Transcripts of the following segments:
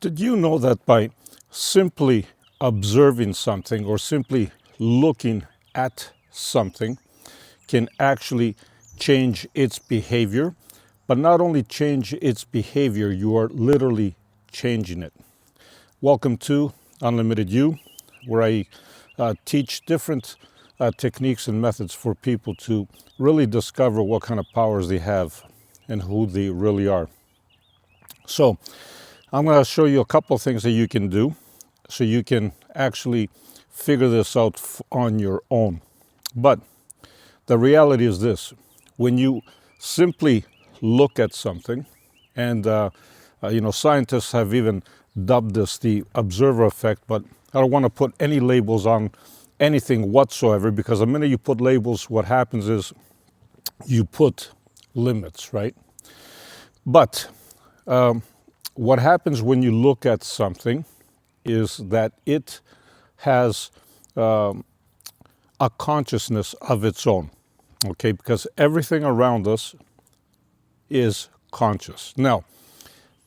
Did you know that by simply observing something or simply looking at something can actually change its behavior? But not only change its behavior, you are literally changing it. Welcome to Unlimited You, where I teach different techniques and methods for people to really discover what kind of powers they have and who they really are. So, I'm going to show you a couple of things that you can do so you can actually figure this out on your own. But the reality is this: when you simply look at something, and scientists have even dubbed this the observer effect, but I don't want to put any labels on anything whatsoever, because the minute you put labels, what happens is you put limits, right? But what happens when you look at something is that it has a consciousness of its own, okay? Because everything around us is conscious. Now,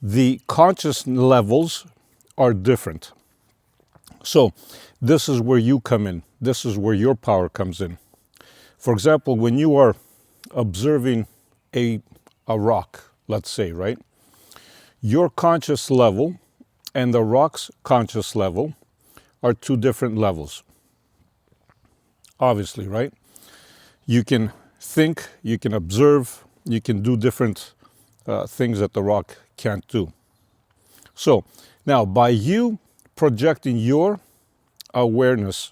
the conscious levels are different. So this is where you come in. This is where your power comes in. For example, when you are observing a rock, let's say, right? Your conscious level and the rock's conscious level are two different levels. Obviously, right? You can think, you can observe, you can do different things that the rock can't do. So now, by you projecting your awareness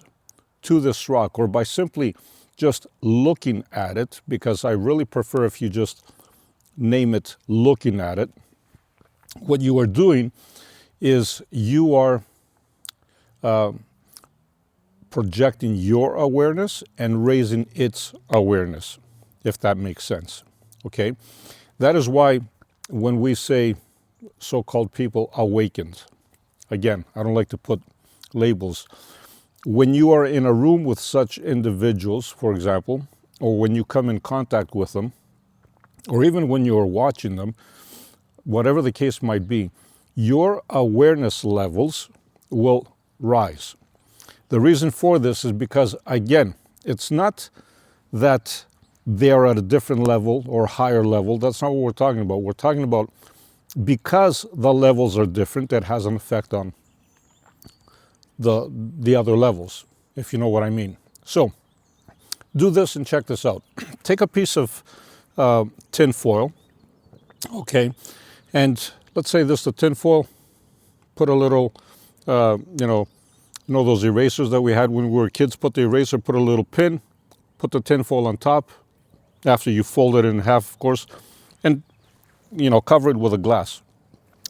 to this rock, or by simply just looking at it, because I really prefer if you just name it looking at it, what you are doing is you are projecting your awareness and raising its awareness, if that makes sense. Okay? That is why when we say so-called people awakened, again, I don't like to put labels. When you are in a room with such individuals, for example, or when you come in contact with them, or even when you are watching them, whatever the case might be, your awareness levels will rise. The reason for this is because, again, it's not that they are at a different level or higher level. That's not what we're talking about. We're talking about because the levels are different, that has an effect on the other levels, if you know what I mean. So do this and check this out. Take a piece of tin foil, okay, and let's say this, the tin foil, put a little, those erasers that we had when we were kids, put the eraser, put a little pin, put the tin foil on top, after you fold it in half, of course, and, cover it with a glass.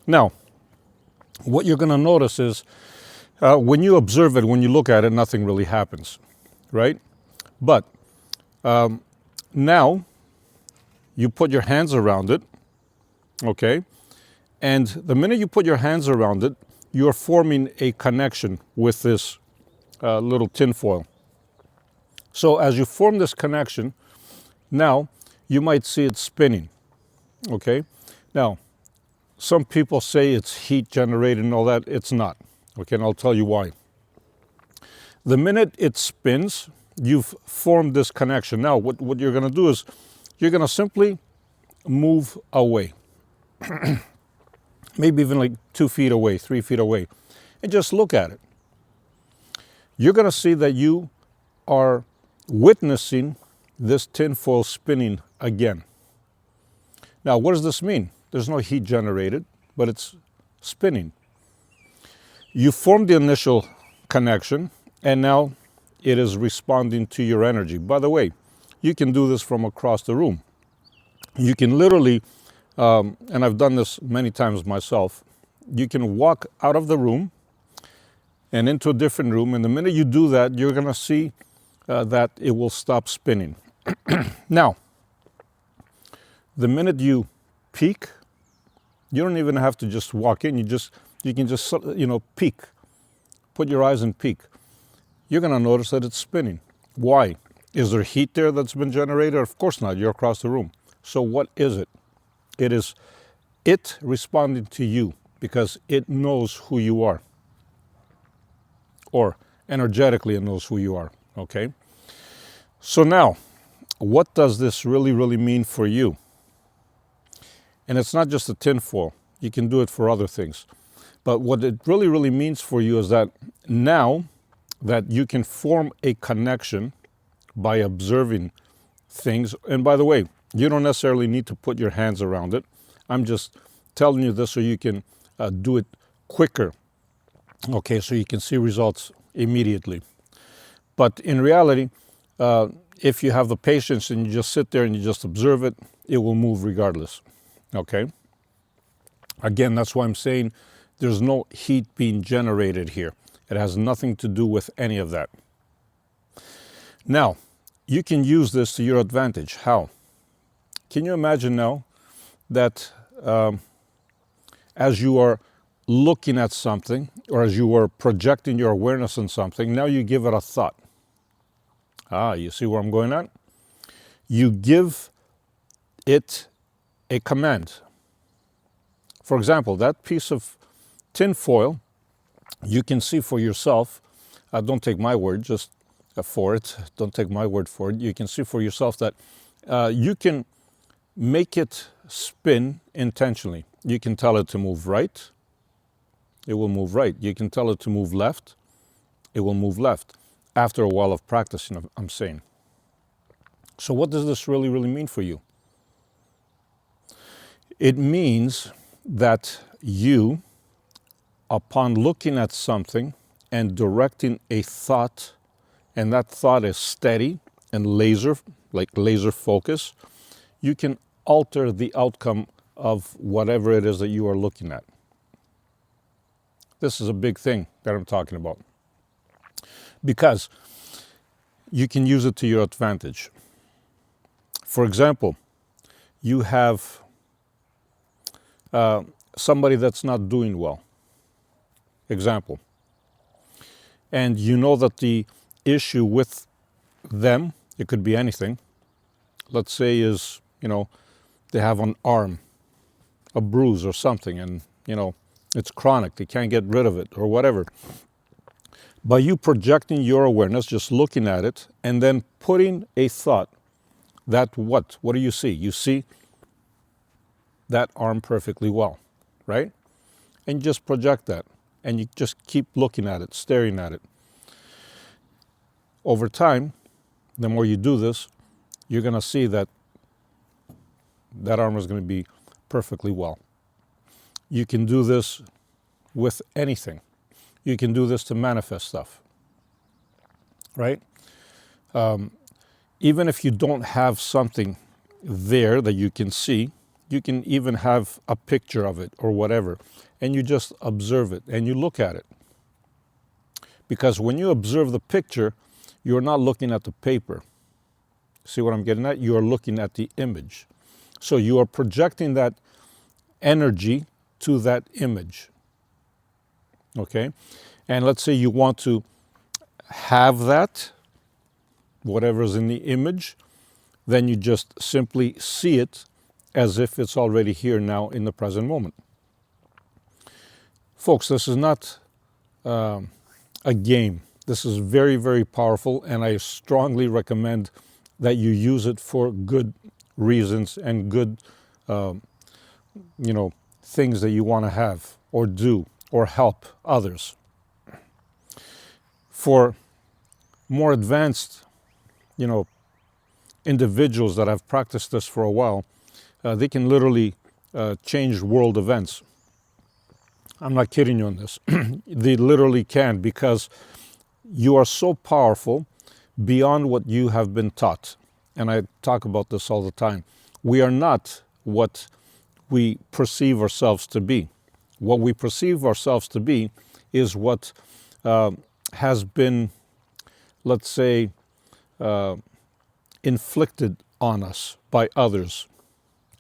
Now, what you're going to notice is when you observe it, when you look at it, nothing really happens, right? But now you put your hands around it, okay? And the minute you put your hands around it, you're forming a connection with this little tin foil. So as you form this connection, now you might see it spinning, okay? Now, some people say it's heat generated and all that. It's not, okay? And I'll tell you why. The minute it spins, you've formed this connection. Now, what you're going to do is you're going to simply move away. Maybe even like 2 feet away, 3 feet away, and just look at it. You're going to see that you are witnessing this tinfoil spinning again. Now, what does this mean? There's no heat generated, but it's spinning. You formed the initial connection, and now it is responding to your energy. By the way, you can do this from across the room. You can literally, and I've done this many times myself, you can walk out of the room and into a different room, and the minute you do that, you're going to see that it will stop spinning. Now, the minute you peek, you don't even have to just walk in, you can just peek, put your eyes and peek. You're going to notice that it's spinning. Why? Is there heat there that's been generated? Of course not, you're across the room. So what is it? It is it responding to you. because it knows who you are, or energetically it knows who you are, okay? So now, what does this really, really mean for you? And it's not just a tinfoil. You can do it for other things. But what it really, really means for you is that now that you can form a connection by observing things, and by the way, you don't necessarily need to put your hands around it. I'm just telling you this so you can do it quicker, okay, so you can see results immediately. But in reality, if you have the patience and you just sit there and you just observe it, it will move regardless, okay? Again, that's why I'm saying there's no heat being generated here. It has nothing to do with any of that. Now, you can use this to your advantage. How? Can you imagine now that as you are looking at something, or as you are projecting your awareness on something, now you give it a thought. You see where I'm going at? You give it a command. For example, that piece of tin foil, you can see for yourself, don't take my word, just for it, don't take my word for it, you can see for yourself that you can make it spin intentionally. You can tell it to move right, it will move right. You can tell it to move left, it will move left. After a while of practicing, I'm saying. So what does this really, really mean for you? It means that you, upon looking at something and directing a thought, and that thought is steady and laser focus, you can alter the outcome of whatever it is that you are looking at. This is a big thing that I'm talking about, because you can use it to your advantage. For example, you have somebody that's not doing well, example, and you know that the issue with them, it could be anything, let's say is, they have an arm, a bruise or something, and it's chronic, they can't get rid of it or whatever. By you projecting your awareness, just looking at it, and then putting a thought, that what do you see? You see that arm perfectly well, right? And just project that, and you just keep looking at it, staring at it. Over time, the more you do this, you're going to see that that arm is going to be perfectly well. You can do this with anything. You can do this to manifest stuff, right? Even if you don't have something there that you can see, you can even have a picture of it or whatever, and you just observe it and you look at it. Because when you observe the picture, you're not looking at the paper. See what I'm getting at? You are looking at the image. So you are projecting that energy to that image. Okay? And let's say you want to have that, whatever's in the image, then you just simply see it as if it's already here now in the present moment. Folks, this is not a game. This is very, very powerful, and I strongly recommend that you use it for good reasons and good, things that you want to have or do or help others. For more advanced, individuals that have practiced this for a while, they can literally change world events. I'm not kidding you on this. They literally can, because you are so powerful beyond what you have been taught. And I talk about this all the time. We are not what we perceive ourselves to be. What we perceive ourselves to be is what has been, let's say, inflicted on us by others.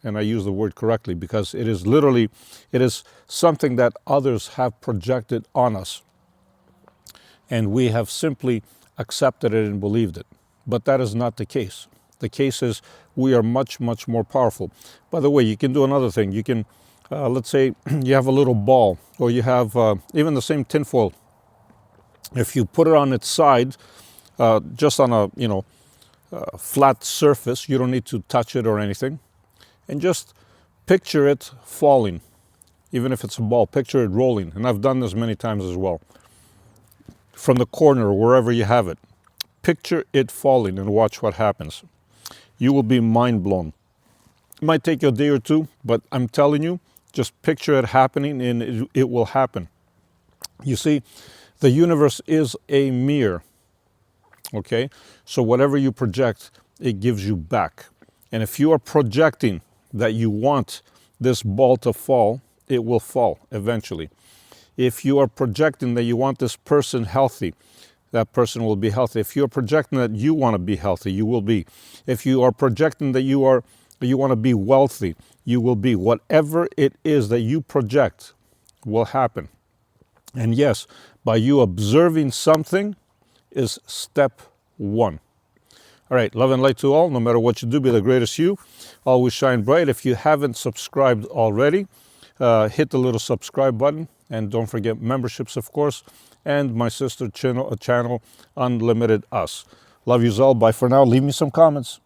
And I use the word correctly because it is something that others have projected on us. And we have simply accepted it and believed it. But that is not the case. The case is we are much, much more powerful. By the way, you can do another thing. You can let's say you have a little ball, or you have even the same tinfoil. If you put it on its side, just on a flat surface, you don't need to touch it or anything, and just picture it falling. Even if it's a ball, picture it rolling. And I've done this many times as well. From the corner or wherever you have it, picture it falling and watch what happens. You will be mind blown. It might take you a day or two, but I'm telling you, just picture it happening and it will happen. You see, the universe is a mirror, okay? So whatever you project, it gives you back. And if you are projecting that you want this ball to fall, it will fall eventually. If you are projecting that you want this person healthy, that person will be healthy. If you're projecting that you want to be healthy, you will be. If you are projecting that you want to be wealthy, you will be. Whatever it is that you project will happen. And yes, by you observing something is step one. All right, love and light to all. No matter what you do, be the greatest you. Always shine bright. If you haven't subscribed already, hit the little subscribe button. And don't forget memberships, of course. And my sister channel, Unlimited Us. Love yous all. Bye for now. Leave me some comments.